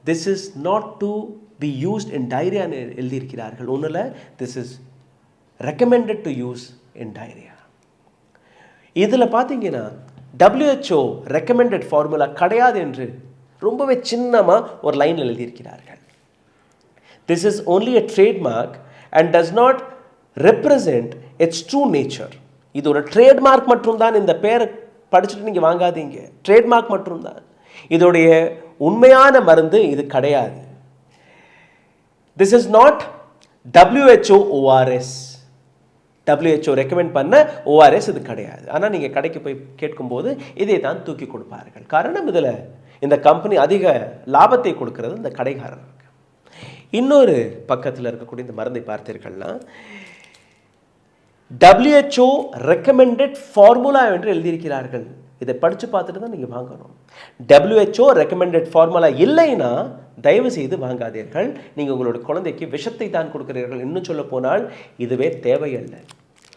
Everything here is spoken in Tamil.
This is not to be used in டயரியான்னு எழுதியிருக்கிறார்கள். ஒன்றில் this is recommended to use in diarrhoea. இதில் பார்த்தீங்கன்னா WHO ரெக்கமெண்டட் ஃபார்முலா கிடையாது என்று ரொம்பவே சின்னமாக ஒரு லைன் எழுதியிருக்கிறார்கள். This is only a trademark and does not represent its true nature. இது ஒரு ட்ரேட்மார்க் மட்டும்தான். இந்த பேரை படிச்சுட்டு நீங்கள் வாங்காதீங்க. ட்ரேட்மார்க் மட்டும்தான். இதோடைய உண்மையான மருந்து இது கிடையாது. This is not WHO ORS. WHO recommend பண்ண ORS இது கிடையாது. ஆனால் நீங்கள் கடைக்கு போய் கேட்கும்போது இதை தான் தூக்கி கொடுப்பார்கள். காரணம் இதில் இந்த கம்பெனி அதிக லாபத்தை கொடுக்கிறது இந்த கடைக்காரருக்கு. இன்னொரு பக்கத்தில் இருக்கக்கூடிய இந்த மருந்தை பார்த்தீர்கள்னா WHO ரெக்கமெண்டட் ஃபார்முலா என்று எழுதியிருக்கிறார்கள். இதை படித்து பார்த்துட்டு தான் நீங்கள் வாங்கணும். WHO ரெக்கமெண்டட் ஃபார்முலா இல்லைன்னா தயவு செய்து வாங்காதீர்கள். நீங்கள் உங்களோட குழந்தைக்கு விஷத்தை தான் கொடுக்கிறீர்கள். இன்னும் சொல்ல போனால் இதுவே தேவையில்லை.